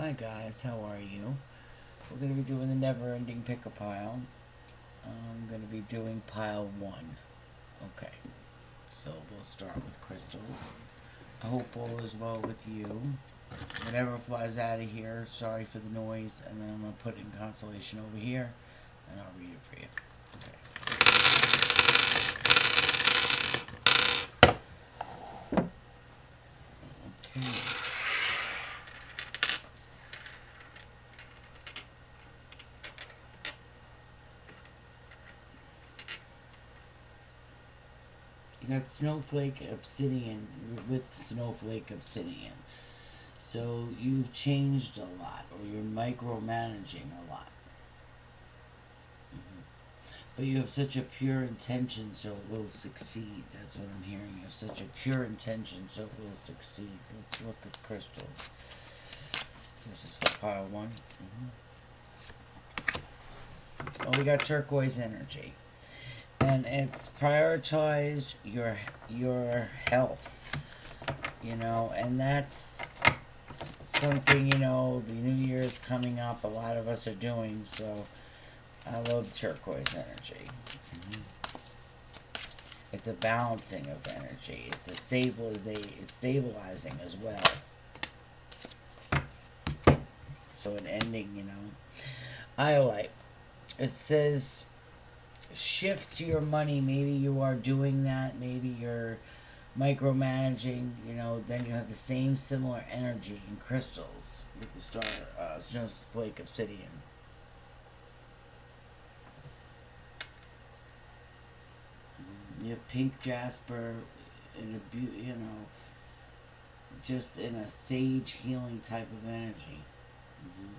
Hi guys, how are you? We're going to be doing the never-ending pick-a-pile. I'm going to be doing pile 1. Okay, so we'll start with crystals. I hope all is well with you. Whatever flies out of here, sorry for the noise, and then I'm going to put in constellation over here, and I'll read it for you. Okay. Okay. You got Snowflake Obsidian with Snowflake Obsidian. So you've changed a lot, or you're micromanaging a lot. But you have such a pure intention, so it will succeed. That's what I'm hearing. You have such a pure intention, so it will succeed. Let's look at crystals. This is for pile 1. Oh, we got turquoise energy. And it's prioritize your health. And that's something, the new year is coming up. A lot of us are doing, so I love turquoise energy. It's a balancing of energy. It's a it's stabilizing as well. So an ending, Iolite. It says shift your money. Maybe you are doing that. Maybe you're micromanaging. Then you have the same similar energy in crystals with the snowflake obsidian. You have pink jasper in just in a sage healing type of energy. Mm-hmm.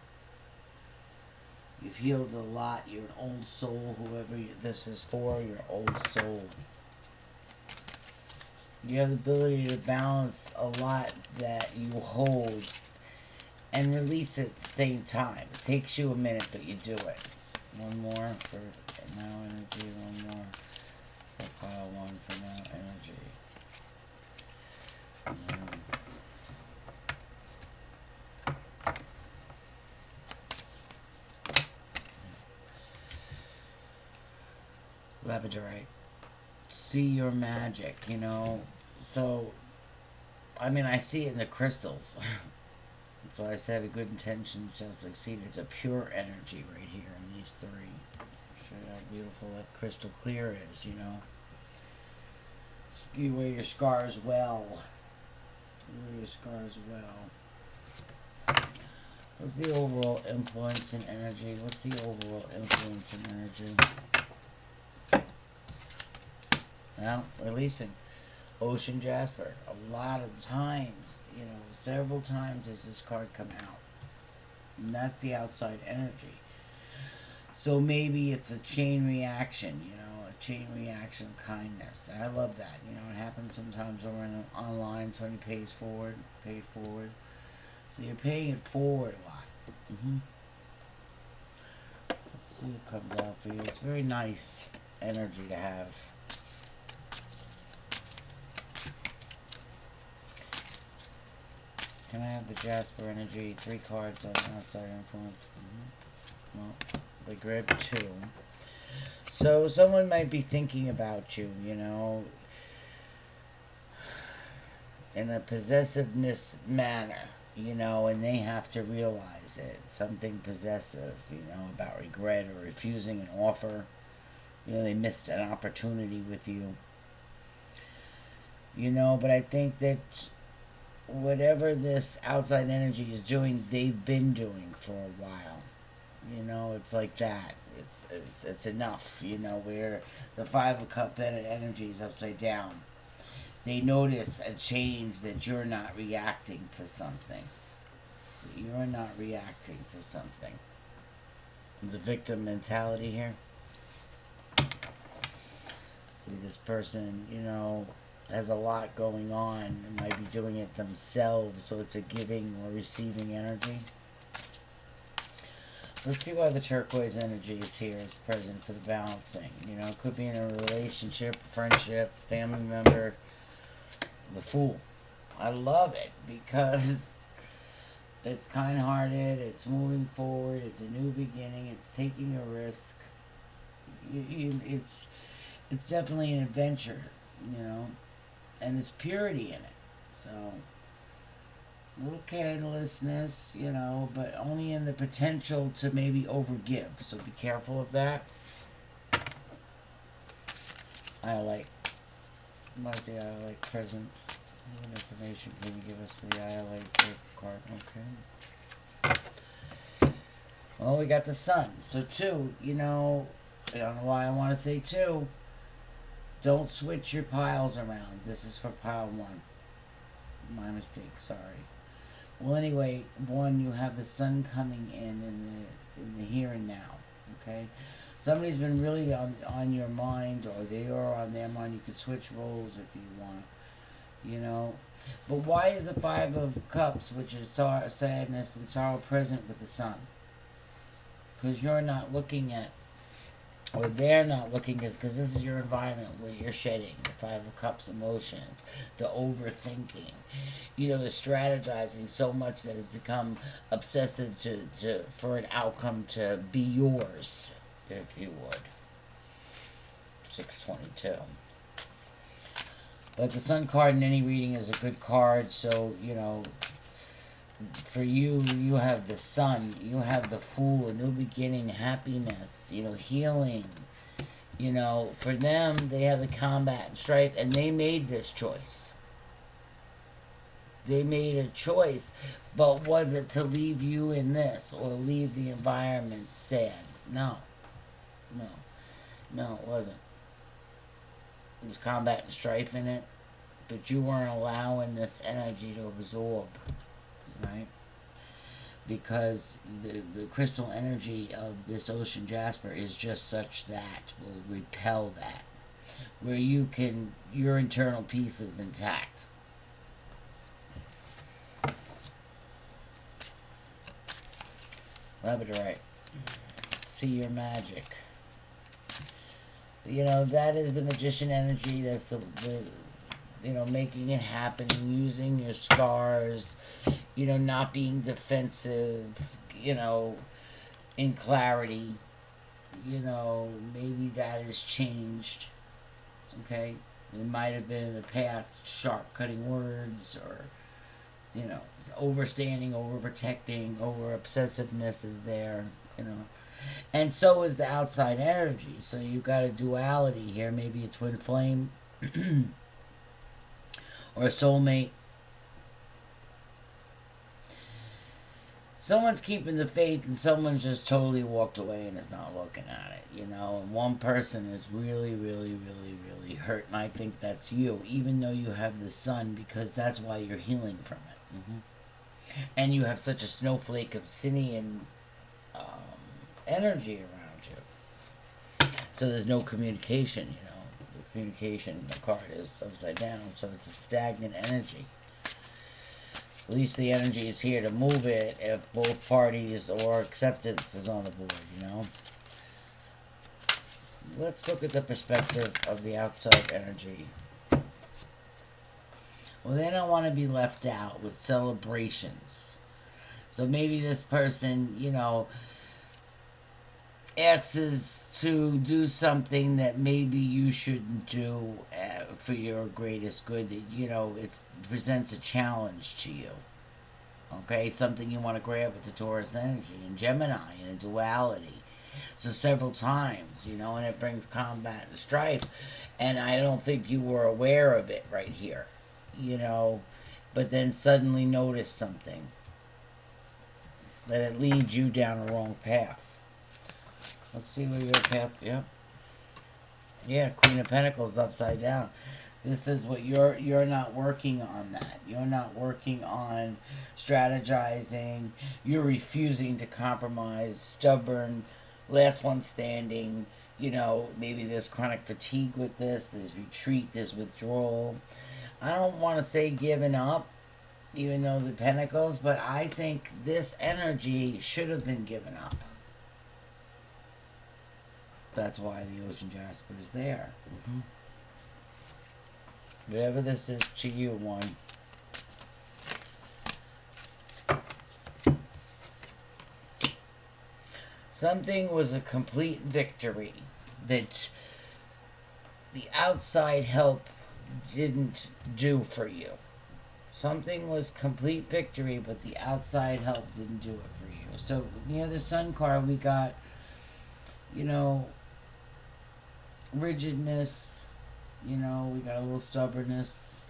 You've healed a lot. You're an old soul. Whoever this is for, you're an old soul. You have the ability to balance a lot that you hold and release at the same time. It takes you a minute, but you do it. One more for now energy. One more for pile 1 for now energy. Labradorite. See your magic, So, I see it in the crystals. That's why I said a good intention shall succeed. It's a pure energy right here in these 3. Show you how beautiful that crystal clear is, You wear your scars well. You wear your scars well. What's the overall influence in energy? What's the overall influence in energy? Well, releasing. Ocean Jasper. A lot of times, several times has this card come out. And that's the outside energy. So maybe it's a chain reaction, a chain reaction of kindness. And I love that. It happens sometimes over online. Somebody pays forward, paid forward. So you're paying it forward a lot. Let's see what comes out for you. It's very nice energy to have. Can I have the Jasper energy? 3 cards on outside influence. Well, they grabbed 2. So someone might be thinking about you, in a possessiveness manner, and they have to realize it. Something possessive, about regret or refusing an offer. They missed an opportunity with you. But I think that whatever this outside energy is doing, they've been doing for a while. It's like that. It's enough. Where the 5 of Cup energy is upside down. They notice a change that you're not reacting to something. You're not reacting to something. There's a victim mentality here. See, this person, has a lot going on and might be doing it themselves, so it's a giving or receiving energy. Let's see why the turquoise energy is here, is present for the balancing. It could be in a relationship, friendship, family member. The Fool. I love it because It's kind-hearted. It's moving forward. It's a new beginning. It's taking a risk. It's definitely an adventure, you know, and there's purity in it. So a little carelessness, you know, but only in the potential to maybe overgive. So be careful of that. I like. What's the I like presents? What information can you give us for the I like card? Okay. Well, we got the sun. So two, you know, I don't know why I want to say two. Don't switch your piles around. This is for pile one. My mistake. Sorry. Well, anyway, one, you have the sun coming in the here and now. Okay, somebody's been really on your mind, or they are on their mind. You could switch roles if you want. You know, but why is the Five of Cups, which is sadness and sorrow, present with the sun? Because you're not looking at, or they're not looking at, because this is your environment where you're shedding the Five of Cups emotions, the overthinking, you know, the strategizing so much that it's become obsessive to for an outcome to be yours, if you would. 622. But the Sun card in any reading is a good card, so, you know, for you, you have the Sun, you have the Fool, a new beginning, happiness, you know, healing. You know, for them, they have the combat and strife, and they made this choice. They made a choice, but was it to leave you in this or leave the environment sad? No, no, no, it wasn't. There's combat and strife in it, but you weren't allowing this energy to absorb, right? Because the crystal energy of this ocean jasper is just such that will repel that, where you can, your internal peace is intact. Labradorite, see your magic. You know, that is the magician energy. That's the you know, making it happen, using your scars, you know, not being defensive, you know, in clarity. You know, maybe that has changed. Okay? It might have been in the past sharp cutting words, or, you know, overstanding, overprotecting, over obsessiveness is there, you know. And so is the outside energy. So you've got a duality here, maybe a twin flame or a soulmate. Someone's keeping the faith and someone's just totally walked away and is not looking at it, you know. And one person is really, really, really, really hurt. And I think that's you, even though you have the sun, because that's why you're healing from it. And you have such a snowflake obsidian energy around you. So there's no communication, you know. The communication in the card is upside down, so it's a stagnant energy. At least the energy is here to move it if both parties or acceptance is on the board, you know. Let's look at the perspective of the outside energy. Well, they don't want to be left out with celebrations. So maybe this person, you know, asks to do something that maybe you shouldn't do for your greatest good. That, you know, it presents a challenge to you. Okay, something you want to grab with the Taurus energy and Gemini in a duality. So several times, you know, and it brings combat and strife. And I don't think you were aware of it right here, you know, but then suddenly notice something that it leads you down the wrong path. Let's see where your path. Yep. Yeah, Queen of Pentacles upside down. This is what you're not working on that. You're not working on strategizing. You're refusing to compromise. Stubborn, last one standing. You know, maybe there's chronic fatigue with this. There's retreat. There's withdrawal. I don't want to say giving up, even though the Pentacles, but I think this energy should have been given up. That's why the Ocean Jasper is there. Whatever this is to you, one. Something was a complete victory that the outside help didn't do for you. Something was complete victory, but the outside help didn't do it for you. So near the sun card, we got, you know, rigidness, we got a little stubbornness,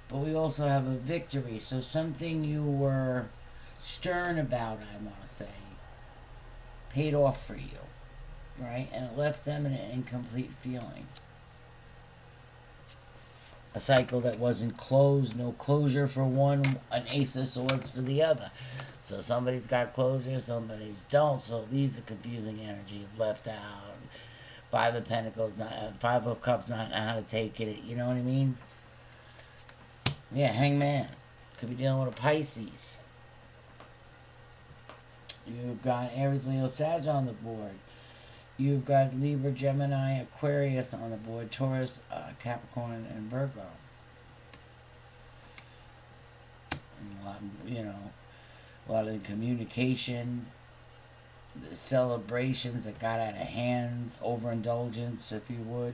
but we also have a victory. So something you were stern about, I want to say, paid off for you, right? And it left them in an incomplete feeling. A cycle that wasn't closed, no closure for one, an ace of swords for the other. So somebody's got closure, somebody's don't. So these are confusing energy of left out. Five of Pentacles, not Five of Cups, not know how to take it. You know what I mean? Yeah, Hangman. Could be dealing with a Pisces. You've got Aries, Leo, Sag on the board. You've got Libra, Gemini, Aquarius on the board. Taurus, Capricorn, and Virgo. And a lot of communication, the celebrations that got out of hands, overindulgence, if you would.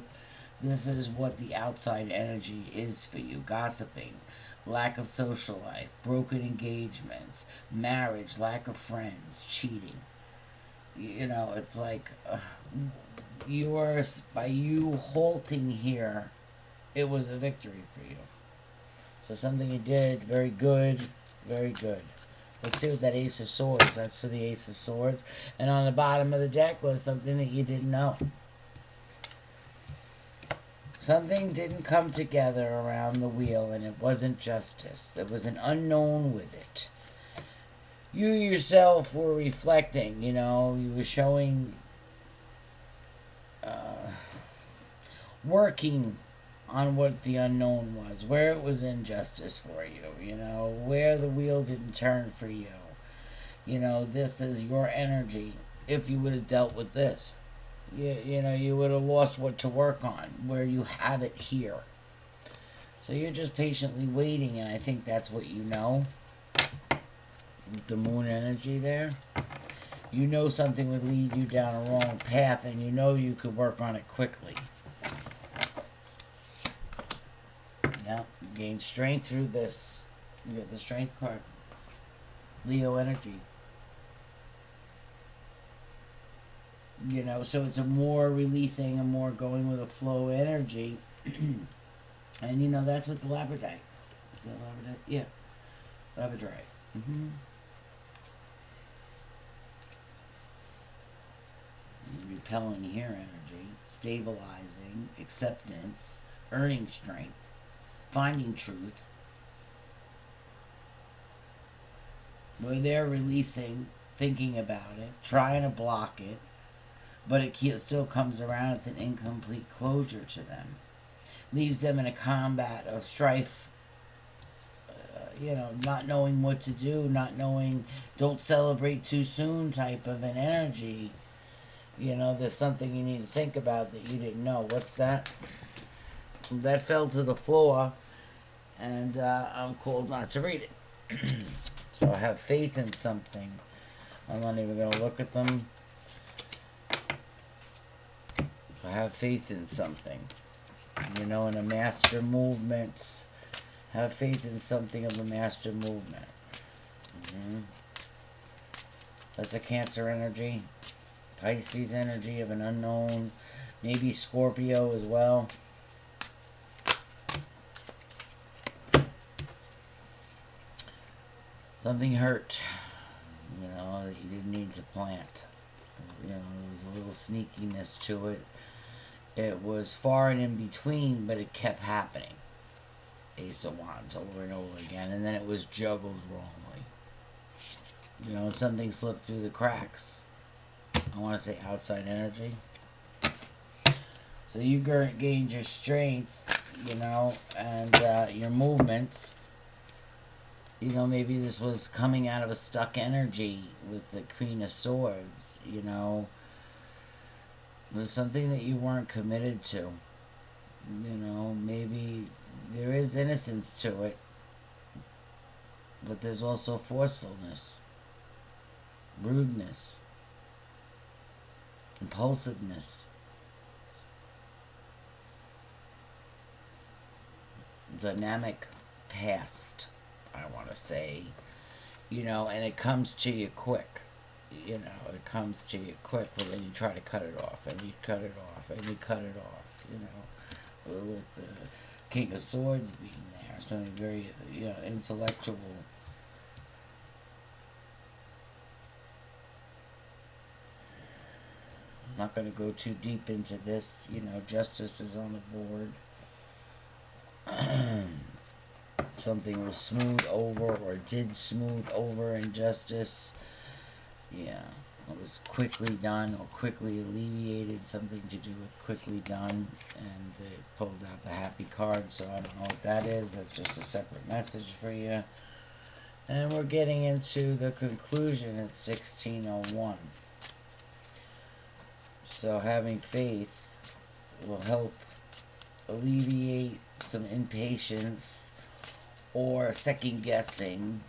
This is what the outside energy is for you. Gossiping, lack of social life, broken engagements, marriage, lack of friends, cheating. It's like by you halting here, it was a victory for you. So something you did, very good, very good. Let's see what that Ace of Swords, that's for the Ace of Swords. And on the bottom of the deck was something that you didn't know. Something didn't come together around the wheel, and it wasn't justice. There was an unknown with it. You yourself were reflecting, you were showing, working on what the unknown was, where it was injustice for you, where the wheel didn't turn for you. This is your energy. If you would have dealt with this, you would have lost what to work on, where you have it here. So you're just patiently waiting, and I think that's what you know. The moon energy there. Something would lead you down a wrong path, and you could work on it quickly. Yeah, gain strength through this. You get the strength card. Leo energy. So it's a more releasing, a more going with a flow energy. And that's with the labradorite. Is that labradorite? Yeah, labradorite. Repelling here energy, stabilizing, acceptance, earning strength, finding truth. Where they're releasing, thinking about it, trying to block it, but it still comes around. It's an incomplete closure to them. Leaves them in a combat of strife, not knowing what to do, not knowing, don't celebrate too soon type of an energy. There's something you need to think about that you didn't know. What's that? That fell to the floor, and I'm called not to read it. So I have faith in something. I'm not even going to look at them. I have faith in something. In a master movement. Have faith in something of a master movement. That's a Cancer energy. Pisces energy of an unknown. Maybe Scorpio as well. Something hurt, that you didn't need to plant. There was a little sneakiness to it. It was far and in between, but it kept happening. Ace of Wands over and over again, and then it was juggled wrongly. Something slipped through the cracks. I want to say outside energy. So you gained your strength, and your movements. Maybe this was coming out of a stuck energy with the Queen of Swords, It was something that you weren't committed to. Maybe there is innocence to it, but there's also forcefulness, rudeness. impulsiveness, dynamic past, I want to say, and it comes to you quick. It comes to you quick, but then you try to cut it off, and you cut it off, and you cut it off, with the King of Swords being there, something very, intellectual. I'm not going to go too deep into this. Justice is on the board. Something was smoothed over or did smooth over injustice. Yeah, it was quickly done or quickly alleviated. Something to do with quickly done. And they pulled out the happy card, so I don't know what that is. That's just a separate message for you. And we're getting into the conclusion at 1601. So having faith will help alleviate some impatience or second guessing.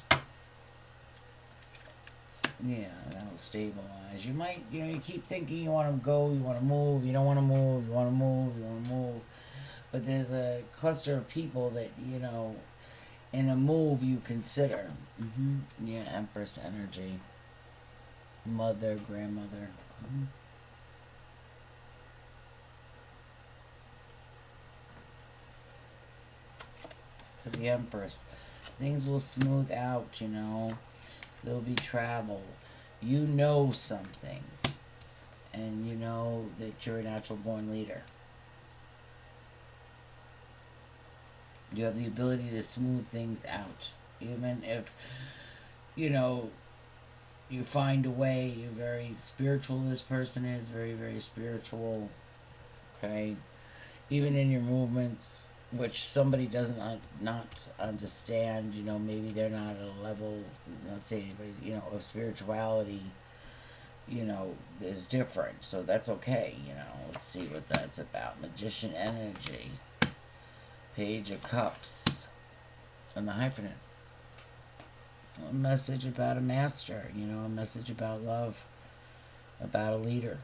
Yeah, that'll stabilize. You might, you keep thinking you want to go, you want to move, you don't want to move, you want to move, you want to move. But there's a cluster of people that, in a move you consider. Yeah, Empress energy. Mother, grandmother. For the Empress. Things will smooth out, There'll be travel. You know something. And you know that you're a natural born leader. You have the ability to smooth things out. Even if, you find a way. You're very spiritual, this person is. Very, very spiritual. Okay? Even in your movements, which somebody doesn't not understand, maybe they're not at a level, not saying anybody, of spirituality, is different. So that's okay, Let's see what that's about. Magician energy. Page of Cups. And the hyphenate. A message about a master, a message about love, about a leader.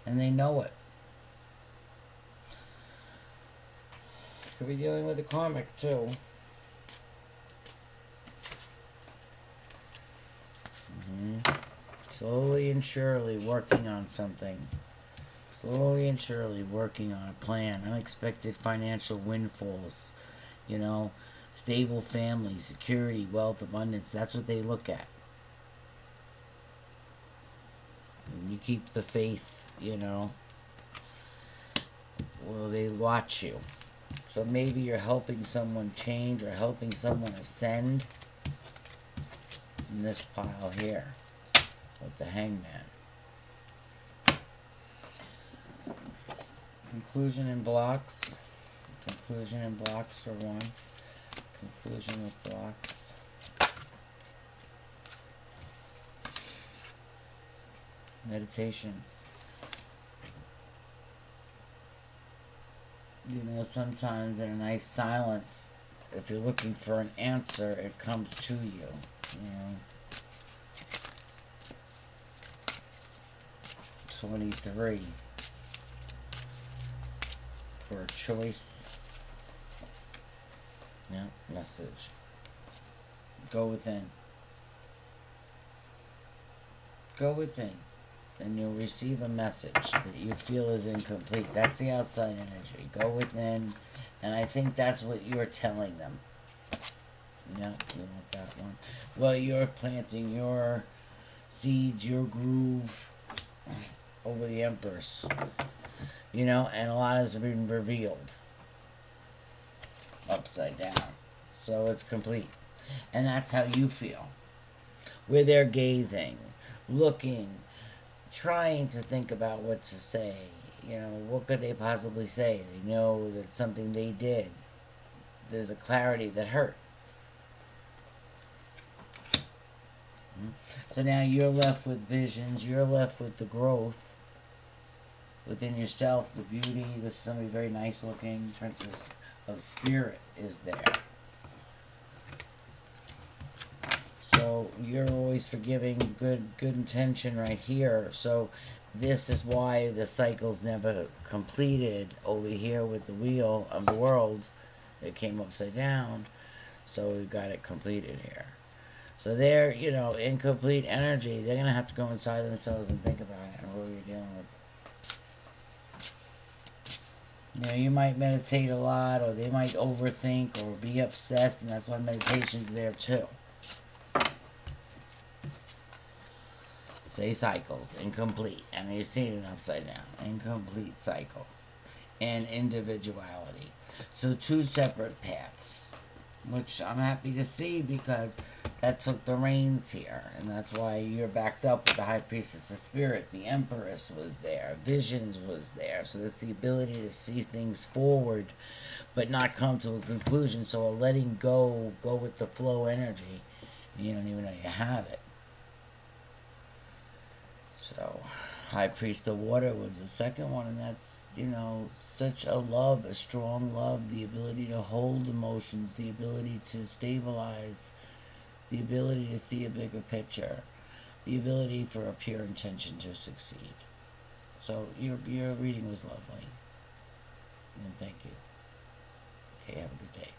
And they know it. Could be dealing with a karmic too. Slowly and surely working on something. Slowly and surely working on a plan. Unexpected financial windfalls. Stable family, security, wealth, abundance. That's what they look at. And you keep the faith, well, they watch you. So maybe you're helping someone change or helping someone ascend. In this pile here with the Hangman. Conclusion in blocks. Conclusion in blocks for one. Conclusion with blocks. Meditation. Sometimes in a nice silence, if you're looking for an answer, it comes to you. 23 for a choice. Yeah, message. Go within. Go within. And you'll receive a message that you feel is incomplete. That's the outside energy. Go within. And I think that's what you're telling them. Yeah, you want that one. Well, you're planting your seeds, your groove over the Empress. And a lot has been revealed. Upside down. So it's complete. And that's how you feel. Where they're gazing, looking, trying to think about what to say. What could they possibly say? They know that something they did. There's a clarity that hurt. So now you're left with visions. You're left with the growth within yourself, the beauty. This is somebody very nice looking. Princess of Spirit is there. So you're always forgiving, good intention right here. So this is why the cycle's never completed over here with the wheel of the world. It came upside down, so we got it completed here. So they're, incomplete energy. They're gonna have to go inside themselves and think about it and who you're dealing with. You might meditate a lot, or they might overthink or be obsessed, and that's why meditation's there too. Say cycles, incomplete. I mean, you're seeing it upside down. Incomplete cycles. And individuality. So two separate paths. Which I'm happy to see because that took the reins here. And that's why you're backed up with the High Priestess of Spirit. The Empress was there. Visions was there. So that's the ability to see things forward but not come to a conclusion. So a letting go with the flow energy. You don't even know you have it. So, High Priest of Water was the second one, and that's, such a love, a strong love, the ability to hold emotions, the ability to stabilize, the ability to see a bigger picture, the ability for a pure intention to succeed. So, your reading was lovely, and thank you. Okay, have a good day.